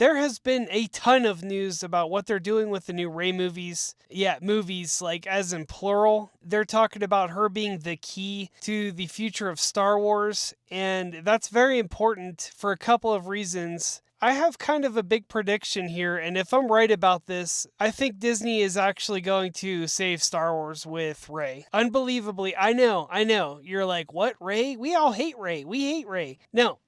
There has been a ton of news about what they're doing with the new Rey movies. Yeah, movies, like as in plural. They're talking about her being the key to the future of Star Wars, and that's very important for a couple of reasons. I have kind of a big prediction here, and if I'm right about this, I think Disney is actually going to save Star Wars with Rey. Unbelievably, I know. You're like, what, Rey? We all hate Rey. We hate Rey. No.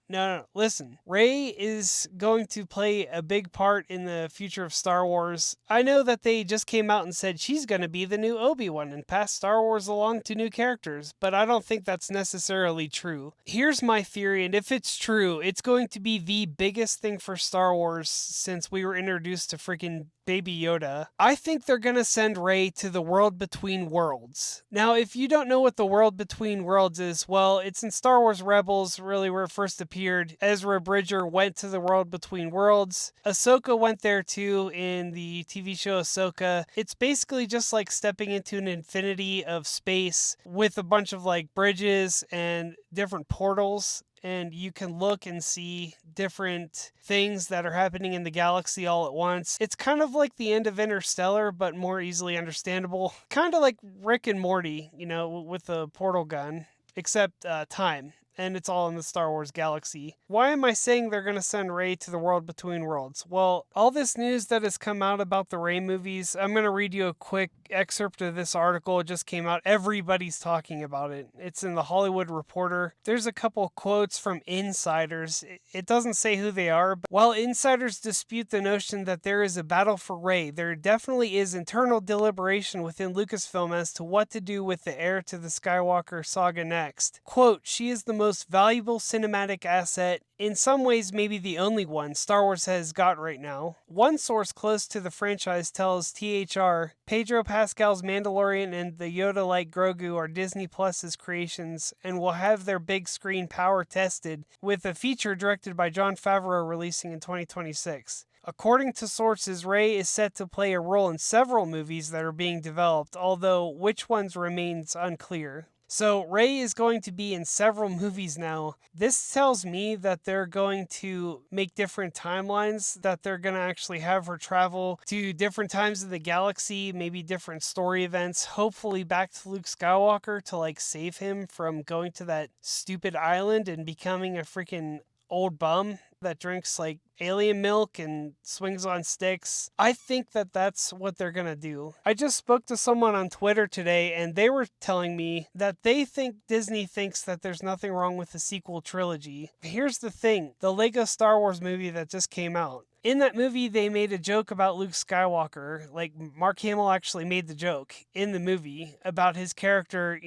Listen, Rey is going to play a big part in the future of Star Wars. I know that they just came out and said she's going to be the new Obi-Wan and pass Star Wars along to new characters, but I don't think that's necessarily true. Here's my theory, and if it's true, it's going to be the biggest thing for Star Wars since we were introduced to freaking Baby Yoda. I think they're gonna send Rey to the world between worlds. Now, if you don't know what the world between worlds is, well, it's in Star Wars Rebels, really where it first appeared. Ezra Bridger went to the world between worlds. Ahsoka went there too in the TV show Ahsoka. It's basically just like stepping into an infinity of space with a bunch of like bridges and different portals, and you can look and see different things that are happening in the galaxy all at once. It's kind of like the end of Interstellar, but more easily understandable. Kind of like Rick and Morty, with the portal gun, except time. And it's all in the Star Wars galaxy. Why am I saying they're going to send Rey to the world between worlds? Well, all this news that has come out about the Rey movies, I'm going to read you a quick excerpt of this article. It just came out. Everybody's talking about it. It's in the Hollywood Reporter. There's a couple quotes from insiders. It doesn't say who they are, but while insiders dispute the notion that there is a battle for Rey, there definitely is internal deliberation within Lucasfilm as to what to do with the heir to the Skywalker saga next. Quote, she is the most valuable cinematic asset, in some ways maybe the only one Star Wars has got right now. One source close to the franchise tells THR, Pedro Pascal's Mandalorian and the Yoda-like Grogu are Disney Plus's creations and will have their big screen power tested, with a feature directed by Jon Favreau releasing in 2026. According to sources, Rey is set to play a role in several movies that are being developed, although which ones remains unclear. So Rey is going to be in several movies now. This tells me that they're going to make different timelines, that they're going to actually have her travel to different times of the galaxy, maybe different story events, hopefully back to Luke Skywalker to like save him from going to that stupid island and becoming a freaking old bum that drinks like alien milk and swings on sticks. I think that that's what they're gonna do. I just spoke to someone on Twitter today and they were telling me that they think Disney thinks that there's nothing wrong with the sequel trilogy. Here's the thing, the Lego Star Wars movie that just came out. In that movie, they made a joke about Luke Skywalker. Like, Mark Hamill actually made the joke in the movie about his character,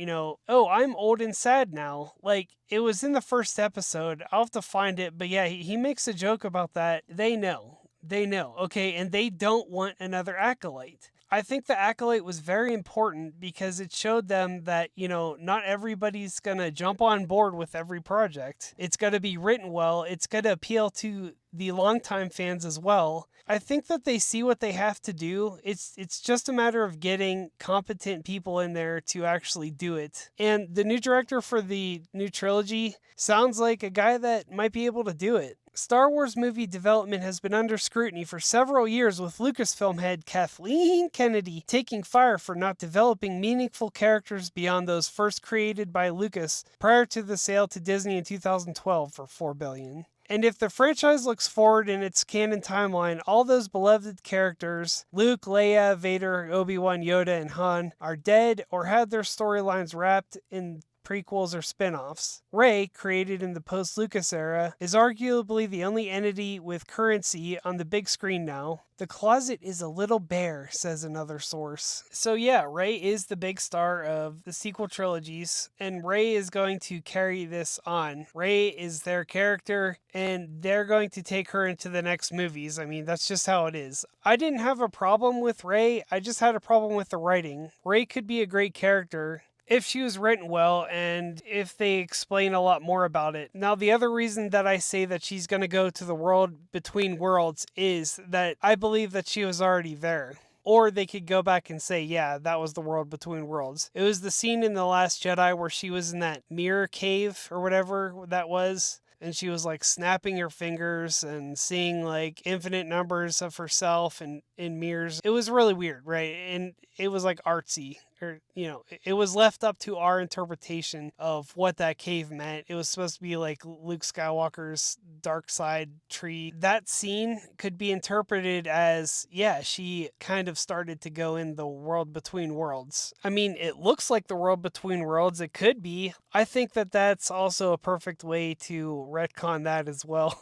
oh, I'm old and sad now. Like, it was in the first episode. I'll have to find it. But yeah, he makes a joke about that. They know. Okay? And they don't want another acolyte. I think the acolyte was very important because it showed them that, not everybody's going to jump on board with every project. It's going to be written well. It's going to appeal to the longtime fans as well. I think that they see what they have to do. It's just a matter of getting competent people in there to actually do it. And the new director for the new trilogy sounds like a guy that might be able to do it. Star Wars movie development has been under scrutiny for several years, with Lucasfilm head Kathleen Kennedy taking fire for not developing meaningful characters beyond those first created by Lucas prior to the sale to Disney in 2012 for $4 billion. And if the franchise looks forward in its canon timeline, all those beloved characters, Luke, Leia, Vader, Obi-Wan, Yoda, and Han, are dead or had their storylines wrapped in prequels or spin-offs. Rey, created in the post-Lucas era, is arguably the only entity with currency on the big screen now. The closet is a little bare, says another source. So yeah, Rey is the big star of the sequel trilogies, and Rey is going to carry this on. Rey is their character, and they're going to take her into the next movies. I mean, that's just how it is. I didn't have a problem with Rey, I just had a problem with the writing. Rey could be a great character if she was written well and if they explain a lot more about it. Now, the other reason that I say that she's going to go to the world between worlds is that I believe that she was already there. Or they could go back and say, yeah, that was the world between worlds. It was the scene in The Last Jedi where she was in that mirror cave or whatever that was. and she was like snapping her fingers and seeing like infinite numbers of herself and in mirrors. It was really weird, right? And it was like artsy, or it was left up to our interpretation of what that cave meant. It was supposed to be like Luke Skywalker's dark side tree. That scene could be interpreted as, yeah, she kind of started to go in the world between worlds. I mean, it looks like the world between worlds. It could be. I think that that's also a perfect way to retcon that as well.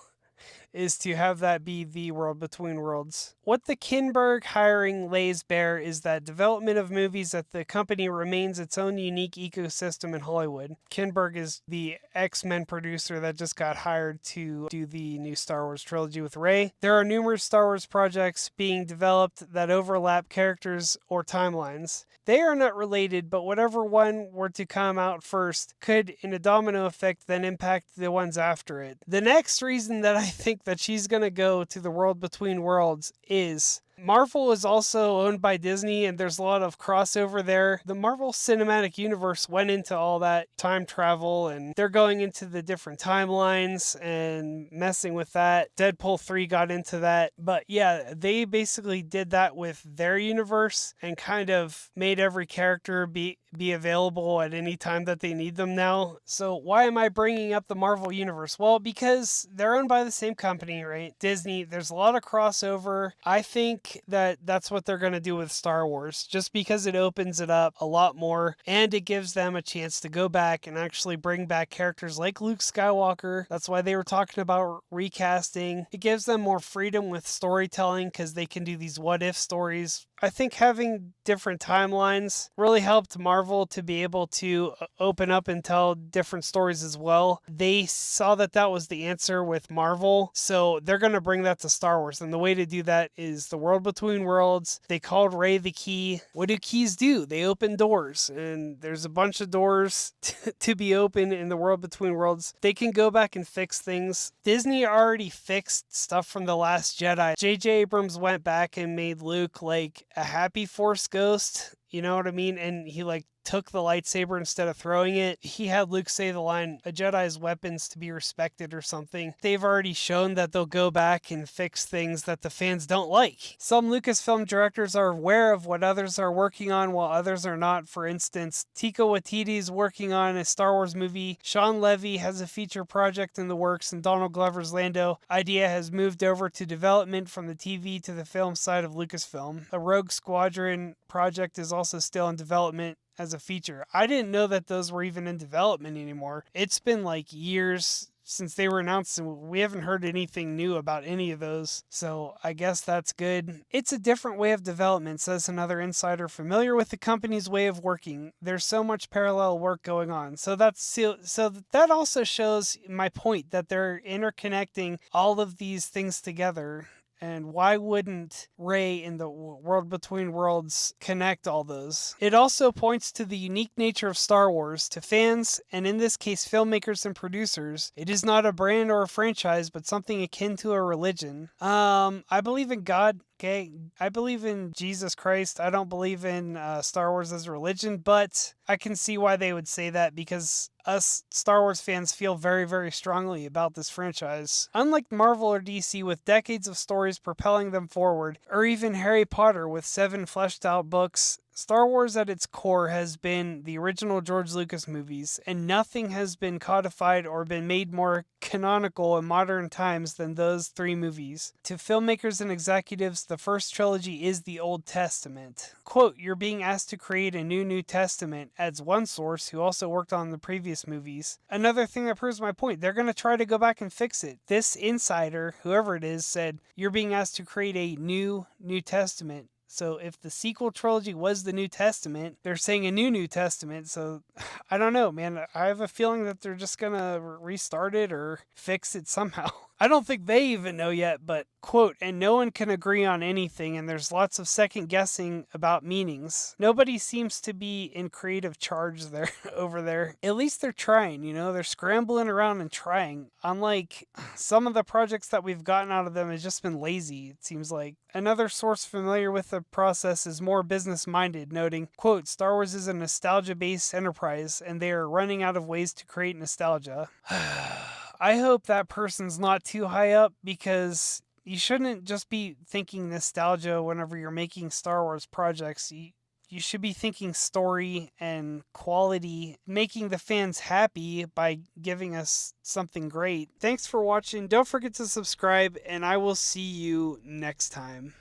Is to have that be the world between worlds. What the Kinberg hiring lays bare is that development of movies at the company remains its own unique ecosystem in Hollywood. Kinberg is the X-Men producer that just got hired to do the new Star Wars trilogy with Rey. There are numerous Star Wars projects being developed that overlap characters or timelines. They are not related, but whatever one were to come out first could, in a domino effect, then impact the ones after it. The next reason that I think that she's going to go to the world between worlds is Marvel is also owned by Disney, and there's a lot of crossover there. The Marvel Cinematic Universe went into all that time travel, and they're going into the different timelines and messing with that. Deadpool 3 got into that. But yeah, they basically did that with their universe and kind of made every character be available at any time that they need them now. So why am I bringing up the Marvel Universe? Well, because they're owned by the same company, right? Disney. There's a lot of crossover. I think that that's what they're going to do with Star Wars, just because it opens it up a lot more and it gives them a chance to go back and actually bring back characters like Luke Skywalker. That's why they were talking about recasting. It gives them more freedom with storytelling because they can do these what if stories. I think having different timelines really helped Marvel to be able to open up and tell different stories as well. They saw that that was the answer with Marvel, so they're going to bring that to Star Wars. And the way to do that is the world between worlds. They called Rey the key. What do keys do? They open doors, and there's a bunch of doors to be open in the world between worlds. They can go back and fix things. Disney already fixed stuff from The Last Jedi. J.J. Abrams went back and made Luke like a happy Force ghost, you know what I mean? And he like took the lightsaber instead of throwing it. He had Luke say the line, "A Jedi's weapons to be respected," or something. They've already shown that they'll go back and fix things that the fans don't like. Some Lucasfilm directors are aware of what others are working on while others are not. For instance, Taika Waititi is working on a Star Wars movie. Sean Levy has a feature project in the works, and Donald Glover's Lando idea has moved over to development from the TV to the film side of Lucasfilm. A Rogue Squadron project is also still in development as a feature. I didn't know that those were even in development anymore. It's been like years since they were announced, and we haven't heard anything new about any of those. So I guess that's good. It's a different way of development, says another insider familiar with the company's way of working. There's so much parallel work going on. So that also shows my point that they're interconnecting all of these things together. And why wouldn't Rey in the world between worlds connect all those? It also points to the unique nature of Star Wars. To fans, and in this case filmmakers and producers, it is not a brand or a franchise, but something akin to a religion. I believe in God. Okay, I believe in Jesus Christ. I don't believe in Star Wars as a religion, but I can see why they would say that, because us Star Wars fans feel very, very strongly about this franchise. Unlike Marvel or DC with decades of stories propelling them forward, or even Harry Potter with 7 fleshed out books, Star Wars at its core has been the original George Lucas movies, and nothing has been codified or been made more canonical in modern times than those 3 movies. To filmmakers and executives, the first trilogy is the Old Testament. Quote, "You're being asked to create a New Testament," adds one source who also worked on the previous movies. Another thing that proves my point, they're going to try to go back and fix it. This insider, whoever it is, said, "You're being asked to create a New Testament." So if the sequel trilogy was the New Testament, they're saying a New Testament. So I don't know, man. I have a feeling that they're just going to restart it or fix it somehow. I don't think they even know yet, but quote, "And no one can agree on anything, and there's lots of second guessing about meanings. Nobody seems to be in creative charge there over there. At least they're trying, they're scrambling around and trying. Unlike some of the projects that we've gotten out of them has just been lazy, it seems like." Another source familiar with the process is more business-minded, noting, quote, "Star Wars is a nostalgia-based enterprise, and they are running out of ways to create nostalgia." I hope that person's not too high up, because you shouldn't just be thinking nostalgia whenever you're making Star Wars projects. You should be thinking story and quality, making the fans happy by giving us something great. Thanks for watching. Don't forget to subscribe, and I will see you next time.